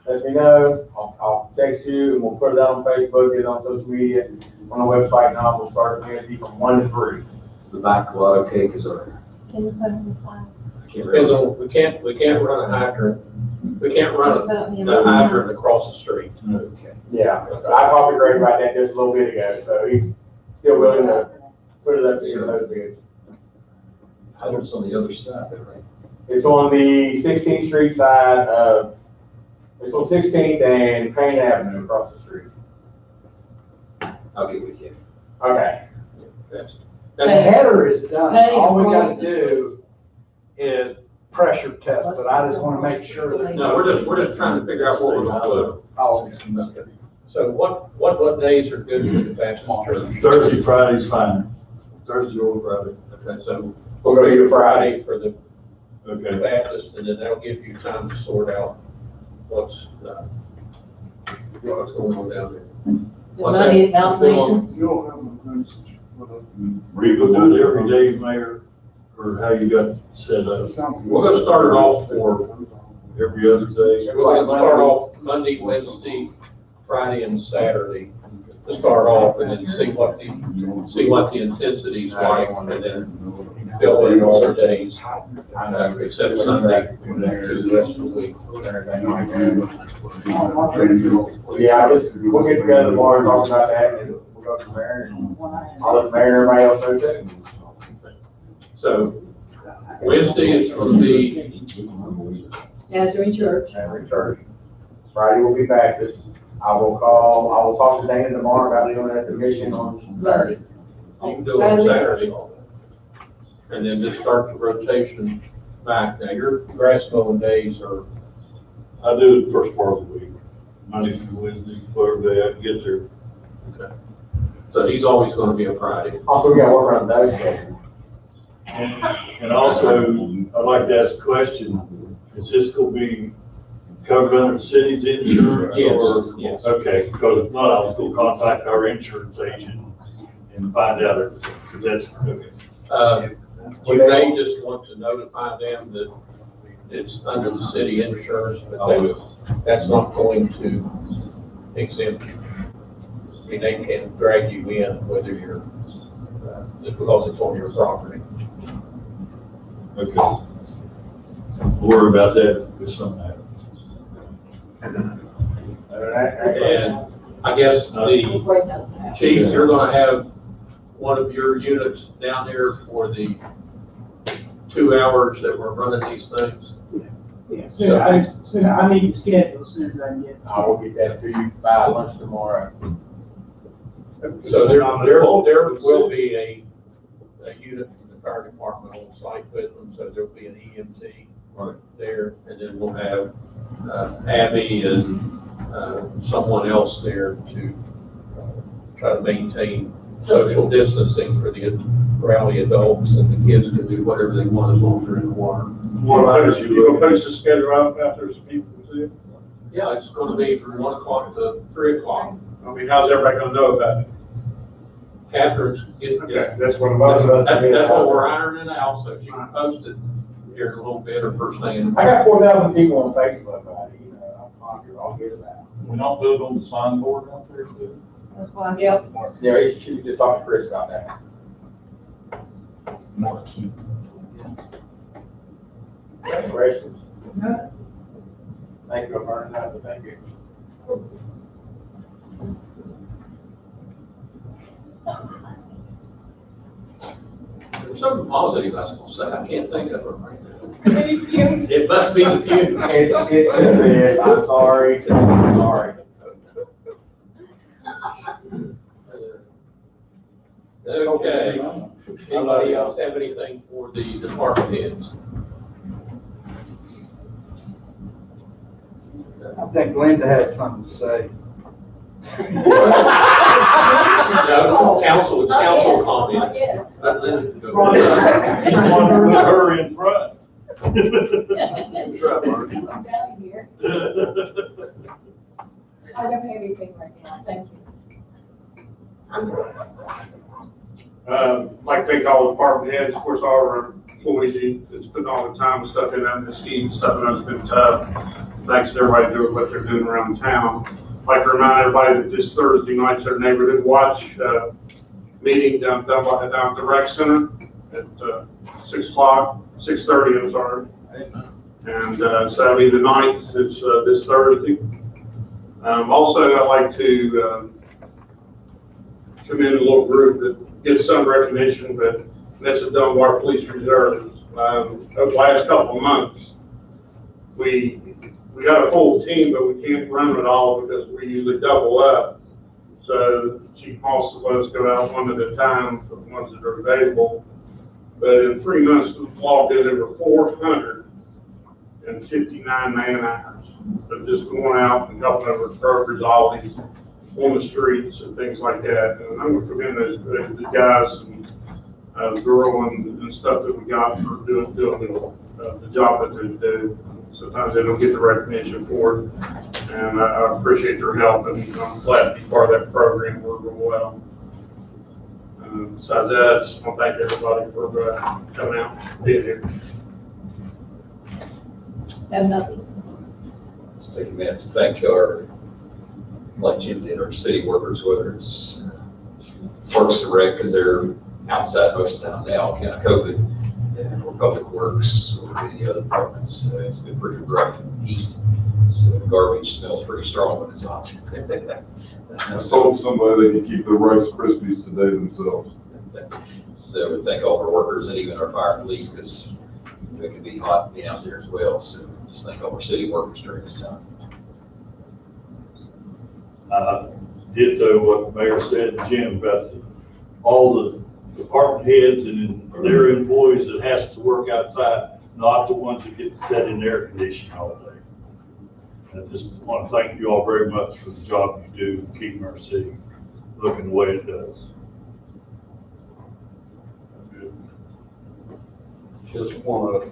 let me know, I'll text you, and we'll put it out on Facebook, get it on social media, on the website, and we'll start Wednesday from 1 to 3. Is the back lot okay? Because I Can you put it on the side? can't Depends really. on, we can't run a hydrant, we can't run the hydrant across the street. Okay. Yeah, so I talked to Greg about that just a little bit ago, so he's still willing to put it up to those bids. Hydrant's on the other side there, right? It's on the 16th Street side it's on 16th and Payne Avenue across the street. I'll get with you. Okay. That's- The header is done, Hey, all we across gotta the do is pressure test, but I just wanna make sure that. No, we're just trying to figure out what we're gonna put. Oh, So what days are good for the Baptist church? Thursday, Friday's fine. Thursday or Friday. Okay, so We'll go to Friday for the Okay. Baptist, and then that'll give you time to sort out what's going on down there. What's Money at that? South Nation? You don't have a notice. Were you gonna do it every day, Mayor, or how you got set up? We're gonna start it off for, Every other day? we're gonna start off Monday, Wednesday, Friday, and Saturday to start off, and then see what the intensity's like, and then fill in other days, except Sunday, to the rest of the week. Yeah, we'll get together tomorrow and talk about that, and we'll go from there, and I'll let the mayor and everybody else know too. So Wednesday is gonna be, Nazarene Church. Every church. Friday will be Baptist. I will talk to Dana tomorrow about doing it at the mission on Saturday. you can do it on Saturday. And then just start the rotation back. Now, your grass mowing days are, I do it the first part of the week, Monday through Wednesday, whatever day I can get there. okay. So he's always gonna be a Friday. Also, we gotta work around those schedule. And also, I'd like to ask a question, is this gonna be covered under the city's insurance or? Yes. Okay, because if not, I was gonna contact our insurance agent and find out if that's, okay. You may just want to notify them that it's under the city insurance, but that's not going to exempt you. I mean, they can drag you in whether you're, just because it's on your property. Okay. We'll worry about that if something happens. And I guess the chief, you're gonna have one of your units down there for the 2 hours that we're running these things. Yeah, soon, I need to schedule as soon as I can get it. I will get that to you by lunch tomorrow. So there will be a unit from the fire department on site with them, so there'll be an EMT there, and then we'll have Abby and someone else there to try to maintain social distancing for the rowdy adults, and the kids can do whatever they want as long as they're in the water. You gonna post the schedule out after some people see it? Yeah, it's gonna be from 1 o'clock to 3 o'clock. I mean, how's everybody gonna know about it? Catherine's Okay, that's what that's what we're ironing out, so she can post it here in a little bit or first thing. I got 4,000 people on Facebook about it, I'll hear that. We not build on the signboard out there too? That's why. Yep. Yeah, you should just talk to Chris about that. More key. Any questions? No. Thank you, I'm learning that, but thank you. There's something positive I was gonna say, I can't think of it right now. It must be the fumes. It's good, it is, I'm sorry, I'm sorry. Okay, anybody else have anything for the department heads? I think Linda has something to say. No, council, it's council comment. Yeah. Let Linda go. You want to put her in front. Try, Mark. I'm down here. I don't have anything right now, thank you. Like to thank all the department heads, of course, all our employees, that's putting all the time and stuff in on the scheme and stuff, and it's been tough. Thanks to everybody doing what they're doing around town. I'd like to remind everybody that this Thursday night's our neighborhood watch, meeting down at the rec center at, 6:30, I'm sorry. And, so that'll be the 9th, it's, this Thursday. Also, I'd like to, commend a little group that gets some recognition, but that's the Dunbar Police Reserve. Over the last couple of months, we got a full team, but we can't run it all because we usually double up. So Chief also let us go out one at a time for the ones that are available. But in 3 months, we've logged in over 459 man hours. But just going out and helping over brokers, all these on the streets and things like that. And I'm gonna commend the guys and the girl and stuff that we got for doing the job that they do. Sometimes they don't get the recognition for it, and I appreciate their help, and I'm glad to be part of that program. We're real well. Besides that, I just want to thank everybody for coming out and being here. Have nothing. Let's take a minute to thank our, like Jim did, our city workers, whether it's Parks and Rec, because they're outside most of the time now, kind of COVID, or Public Works, or any other departments. It's been pretty rough in the heat. So garbage smells pretty strong when it's hot. I told somebody they could keep their Rice Krispies today themselves. So we thank all of our workers and even our fire police, because it can be hot being out there as well. So just thank all our city workers during this time. Ditto what the mayor said, Jim, about all the department heads and their employees that has to work outside, not the ones that get to sit in air conditioning all day. I just want to thank you all very much for the job you do keeping our city looking the way it does. Just want to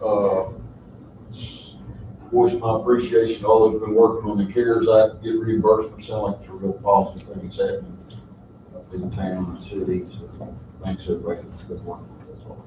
voice my appreciation to all those who've been working on the CARES Act, get reimbursement. Sound like it's a real positive thing that's happening in the town and city. So thanks everybody for good work. That's all.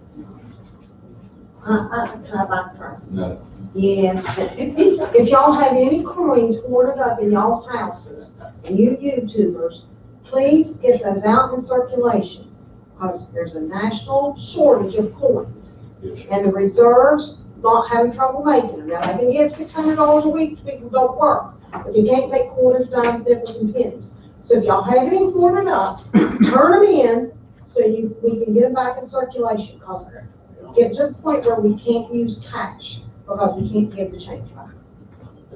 Can I backtrack? No. Yes. If y'all have any coins hoarded up in y'all's houses, and you YouTubers, please get those out in circulation, because there's a national shortage of coins. Yes. And the reserves not having trouble making them. Now, they can give $600 a week to people who don't work, but you can't make quarters, dimes, nickels, and pennies. So if y'all have any hoarded up, turn them in so we can get them back in circulation, because it's getting to the point where we can't use cash because we can't give the change back.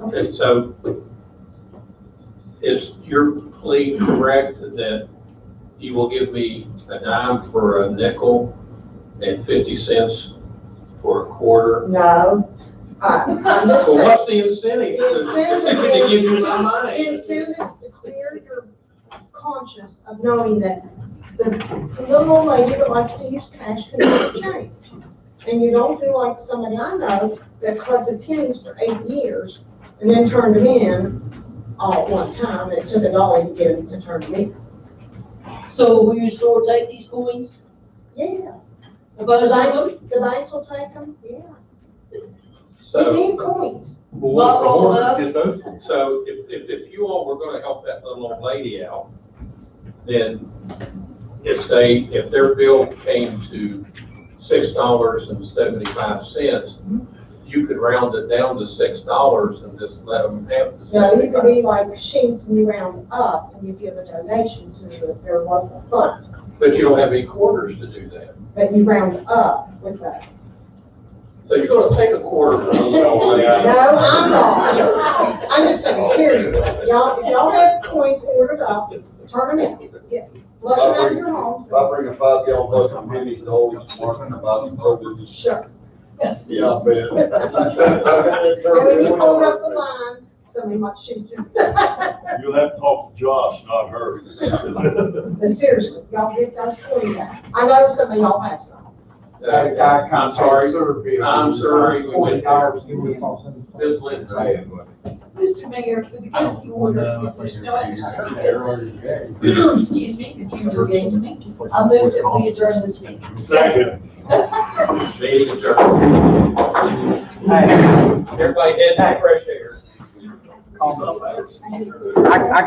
Okay, so is your plea correct that you will give me a dime for a nickel and 50 cents for a quarter? No, I'm just So saying. what's the incentive The incentive to give you is, my the money? incentive is to clear your conscience of knowing that the little old lady that likes to use cash can get change. And you don't do like somebody I know that collected pennies for 8 years and then turned them in all at one time, and it took a dollar to get them to turn them in. So will you still take these coins? Yeah, About the a banks will take them, yeah. They So, need coins. Well, the horse gets open. so if you all were gonna help that little old lady out, then if their bill came to $6.75, you could round it down to $6 and just let them have the So you could 75. be like Sheets and you round up and you give a donation to their local fund, But you don't have any quarters to do that. but you round up with that. So you're gonna take a quarter from the little No, lady. I'm not. I'm just saying, seriously, y'all, if y'all have coins ordered up, turn them in. Flush them out of your homes. If I bring a 5-gallon bucket of pennies to Old Smart and buy some produce. Sure. Yeah, I bet. And when you hold up the line, somebody might shoot you. You'll have to talk to Josh, not her. But seriously, y'all get those coins out. I know some of y'all have some. That guy I'm comes sorry, sorry. I'm sorry, we went there. $40. Ms. Lindsay. Mr. Mayor, for the county order, if there's no other business, excuse me, if you forgave me, I move that we adjourn this meeting. Second. Meeting adjourned. Hey, Everybody head to fresh air. I